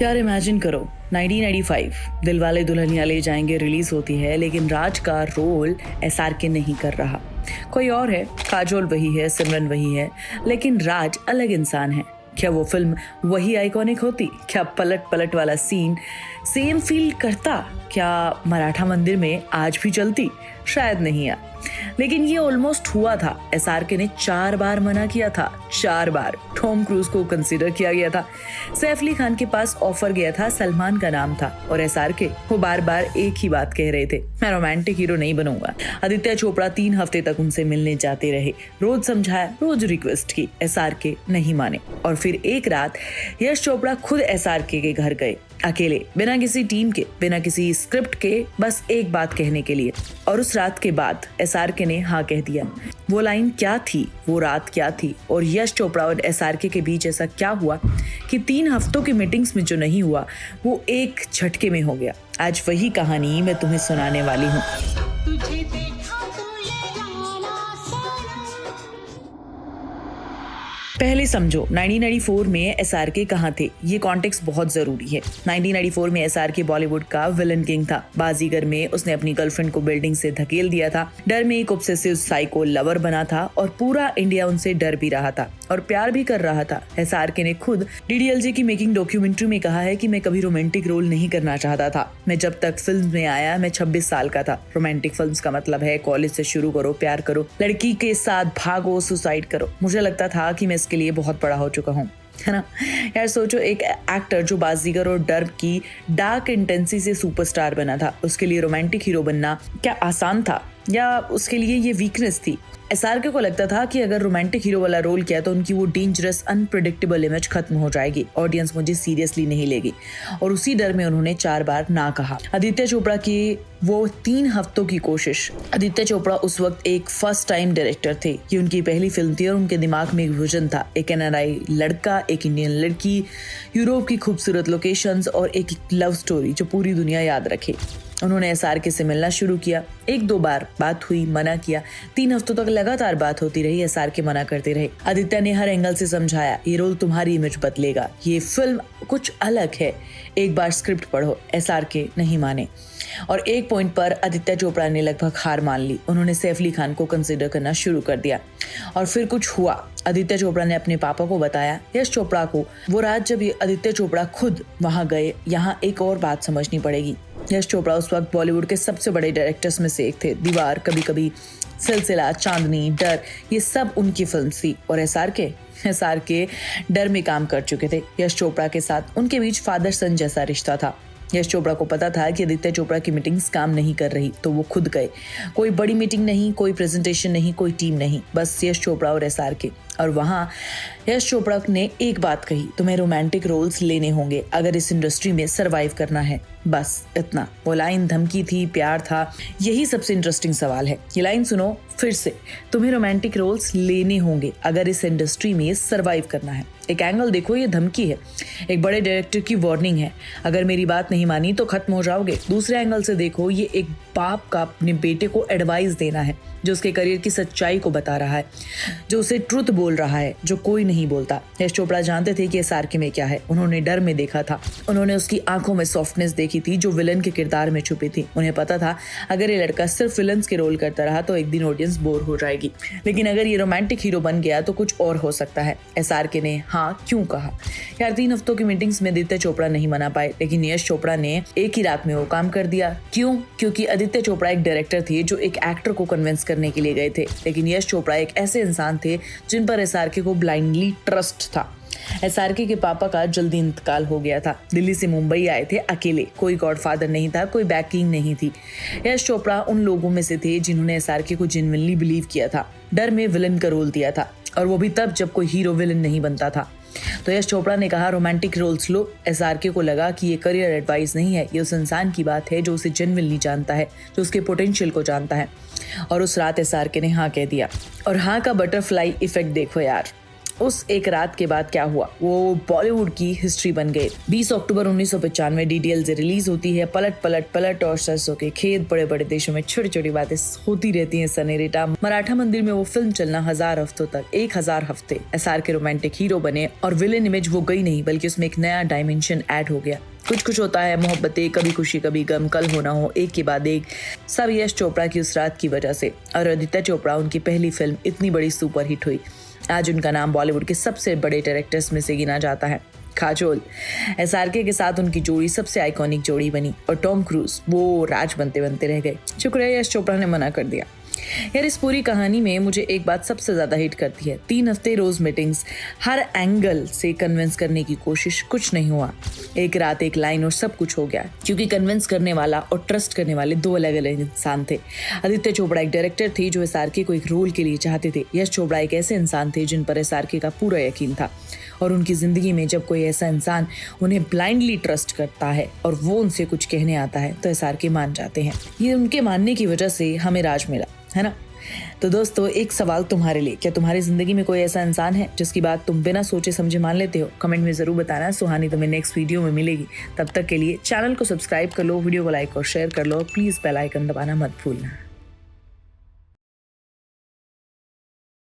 यार इमेजिन करो 1995 दिलवाले दुल्हनिया ले जाएंगे रिलीज होती है, लेकिन राज का रोल SRK नहीं कर रहा, कोई और है। काजोल वही है, सिमरन वही है, लेकिन राज अलग इंसान है। क्या वो फिल्म वही आइकॉनिक होती? क्या पलट पलट वाला सीन सेम फील करता? क्या मराठा मंदिर में आज भी चलती? शायद नहीं यार, लेकिन ये ऑलमोस्ट हुआ था। SRK ने 4 बार मना किया था, 4 बार। टॉम क्रूज को कंसीडर किया गया था, सैफ अली खान के पास ऑफर गया था, सलमान का नाम था, और SRK वो बार बार एक ही बात कह रहे थे, मैं रोमांटिक हीरो नहीं बनूंगा। आदित्य चोपड़ा 3 हफ्ते तक उनसे मिलने जाते रहे, रोज समझाया, रोज रिक्वेस्ट की, SRK नहीं माने। और फिर एक रात यश चोपड़ा खुद SRK के घर गए, अकेले, बिना किसी टीम के, बिना किसी स्क्रिप्ट के, बस एक बात कहने के लिए। और उस रात के बाद SRK ने हाँ कह दिया। वो लाइन क्या थी, वो रात क्या थी, और यश चोपड़ा और SRK के बीच ऐसा क्या हुआ कि 3 हफ्तों की मीटिंग्स में जो नहीं हुआ वो एक झटके में हो गया। आज वही कहानी मैं तुम्हें सुनाने वाली हूँ। पहले समझो 1994 में SRK कहाँ थे, ये कॉन्टेक्स्ट बहुत जरूरी है। 1994 में SRK बॉलीवुड का विलन किंग था। बाजीगर में उसने अपनी गर्लफ्रेंड को बिल्डिंग से धकेल दिया था, डर में एक ऑब्सेसिव साइको लवर बना था, और पूरा इंडिया उनसे डर भी रहा था और प्यार भी कर रहा था। SRK ने खुद DDLJ की मेकिंग डॉक्यूमेंट्री में कहा है कि मैं कभी रोमांटिक रोल नहीं करना चाहता था। मैं जब तक फिल्म में आया मैं 26 साल का था। रोमांटिक फिल्म्स का मतलब है कॉलेज से शुरू करो, प्यार करो, लड़की के साथ भागो, सुसाइड करो। मुझे लगता था कि मैं इसके लिए बहुत बड़ा हो चुका हूँ, है ना यार। सोचो, एक एक्टर जो बाजीगर और डर की डार्क इंटेंसी से सुपरस्टार बना था, उसके लिए रोमांटिक हीरो बनना क्या आसान था, या उसके लिए ये वीकनेस थी? SRK को लगता था कि अगर रोमांटिक हीरो वाला रोल किया तो उनकी वो डेंजरस अनप्रेडिक्टेबल इमेज खत्म हो जाएगी, ऑडियंस मुझे सीरियसली नहीं लेगी, और उसी डर में उन्होंने 4 बार ना कहा। आदित्य चोपड़ा की वो 3 हफ्तों की कोशिश। आदित्य चोपड़ा उस वक्त एक फर्स्ट टाइम डायरेक्टर थे, ये उनकी पहली फिल्म थी और उनके दिमाग में एक विजन था, एक NRI लड़का, एक इंडियन लड़की, यूरोप की खूबसूरत लोकेशंस और एक लव स्टोरी जो पूरी दुनिया याद रखे। उन्होंने SRK से मिलना शुरू किया, 1-2 बार बात हुई, मना किया, 3 हफ्तों तक लगातार बात होती रही, SRK मना करते रहे। आदित्य ने हर एंगल से समझाया, ये रोल तुम्हारी इमेज बदलेगा, ये फिल्म कुछ अलग है, एक बार स्क्रिप्ट पढ़ो। SRK नहीं माने, और एक पॉइंट पर आदित्य चोपड़ा ने लगभग हार मान ली। उन्होंने सैफ अली खान को कंसीडर करना शुरू कर दिया, और फिर कुछ हुआ। आदित्य चोपड़ा ने अपने पापा को बताया, यश चोपड़ा को। वो रात जब आदित्य चोपड़ा खुद वहां गए, यहाँ एक और बात समझनी पड़ेगी। यश चोपड़ा उस वक्त बॉलीवुड के सबसे बड़े डायरेक्टर्स में से एक थे। दीवार, कभी कभी, सिलसिला, चांदनी, डर, ये सब उनकी फिल्म थी। और SRK डर में काम कर चुके थे यश चोपड़ा के साथ। उनके बीच फादर सन जैसा रिश्ता था। यश चोपड़ा को पता था कि आदित्य चोपड़ा की मीटिंग्स काम नहीं कर रही, तो वो खुद गए। कोई बड़ी मीटिंग नहीं, कोई प्रेजेंटेशन नहीं, कोई टीम नहीं, बस यश चोपड़ा और SRK। और वहाँ यश चोपड़ा ने एक बात कही, तुम्हें रोमांटिक रोल्स लेने होंगे अगर इस इंडस्ट्री में सरवाइव करना है, बस इतना। वो लाइन धमकी थी, प्यार था? यही सबसे इंटरेस्टिंग सवाल है। ये लाइन सुनो फिर से, तुम्हें रोमांटिक रोल्स लेने होंगे अगर इस इंडस्ट्री में सरवाइव करना है। एक एंगल देखो, ये धमकी है, एक बड़े डायरेक्टर की वार्निंग है, अगर मेरी बात नहीं मानी तो खत्म हो जाओगे। दूसरे एंगल से देखो, ये एक बाप का अपने बेटे को एडवाइस देना है, जो उसके करियर की सच्चाई को बता रहा है, जो उसे ट्रुथ बोल रहा है, जो कोई नहीं बोलता। यश चोपड़ा जानते थे कि SRK में क्या है, उन्होंने डर में देखा था, उन्होंने उसकी आंखों में सॉफ्टनेस देखी थी जो विलन के किरदार में छुपी थी। उन्हें पता था अगर ये लड़का सिर्फ विलन्स के रोल करता रहा तो एक दिन ऑडियंस बोर हो जाएगी, लेकिन अगर ये रोमांटिक हीरो बन गया तो कुछ और हो सकता है। SRK ने हाँ क्यों कहा यार? 3 हफ्तों की मीटिंग्स में आदित्य चोपड़ा नहीं मना पाए, लेकिन यश चोपड़ा ने एक ही रात में वो काम कर दिया। क्यों? क्योंकि आदित्य चोपड़ा एक डायरेक्टर थे जो एक एक्टर को कन्विंस करने के लिए गए थे, लेकिन यश चोपड़ा एक ऐसे इंसान थे जिन पर SRK को ब्लाइंडली ट्रस्ट था। SRK के पापा का जल्दी इंतकाल हो गया था, दिल्ली से मुंबई आए थे अकेले, कोई गॉडफादर नहीं था, कोई बैकिंग नहीं थी। यश चोपड़ा उन लोगों में से थे जिन्होंने SRK को जेन्युइनली बिलीव किया था, डर में विलन का रोल दिया था, और वो भी तब जब कोई हीरो विलन नहीं बनता था। तो यश चोपड़ा ने कहा रोमांटिक रोल्स लो। SRK को लगा कि ये करियर एडवाइस नहीं है, ये उस इंसान की बात है जो उसे जेन्युइनली जानता है, जो उसके पोटेंशियल को जानता है। और उस रात SRK ने हाँ कह दिया। और हाँ का बटरफ्लाई इफेक्ट देखो यार, उस एक रात के बाद क्या हुआ वो बॉलीवुड की हिस्ट्री बन गए। 20 अक्टूबर 1995 डीडीएल से रिलीज होती है। पलट पलट पलट और सरसों के खेत, बड़े बड़े देशों में छोटी छोटी बातें होती रहती हैं सनेरेटा। मराठा मंदिर में वो फिल्म चलना 1000 हफ्तों तक, 1000 हफ्ते एसआर के रोमांटिक हीरो बने और विलेन इमेज वो गई नहीं, बल्कि उसमें एक नया डायमेंशन ऐड हो गया। कुछ कुछ होता है, मोहब्बतें, कभी खुशी कभी गम, कल हो ना हो, एक के बाद एक, सब यश चोपड़ा की उस रात की वजह से। और आदित्य चोपड़ा, उनकी पहली फिल्म इतनी बड़ी सुपरहिट हुई। आज उनका नाम बॉलीवुड के सबसे बड़े डायरेक्टर्स में से गिना जाता है। काजोल, एसआरके के साथ उनकी जोड़ी सबसे आइकॉनिक जोड़ी बनी और टॉम क्रूज वो राज बनते बनते रह गए। शुक्रिया यश चोपड़ा ने मना कर दिया। यार इस पूरी कहानी में मुझे एक बात सबसे ज्यादा हिट करती है, 3 हफ्ते रोज मीटिंग्स, हर एंगल से कन्विंस करने की कोशिश, कुछ नहीं हुआ। एक रात एक लाइन और सब कुछ हो गया, क्योंकि कन्विंस करने वाला और ट्रस्ट करने वाले 2 अलग अलग इंसान थे। आदित्य चोपड़ा एक डायरेक्टर थे जो एसआरके को एक रोल के लिए चाहते थे। यश चोपड़ा एक ऐसे इंसान थे जिन पर एसआरके का पूरा यकीन था, और उनकी जिंदगी में जब कोई ऐसा इंसान उन्हें ब्लाइंडली ट्रस्ट करता है और वो उनसे कुछ कहने आता है तो एसआरके मान जाते हैं। ये उनके मानने की वजह से हमें राज मिला, है ना। तो दोस्तों एक सवाल तुम्हारे लिए, क्या तुम्हारी जिंदगी में कोई ऐसा इंसान है जिसकी बात तुम बिना सोचे समझे मान लेते हो? कमेंट में जरूर बताना। सुहानी तुम्हें नेक्स्ट वीडियो में मिलेगी। तब तक के लिए चैनल को सब्सक्राइब कर लो, वीडियो को लाइक और शेयर कर लो, प्लीज बेल आइकन दबाना मत भूलना।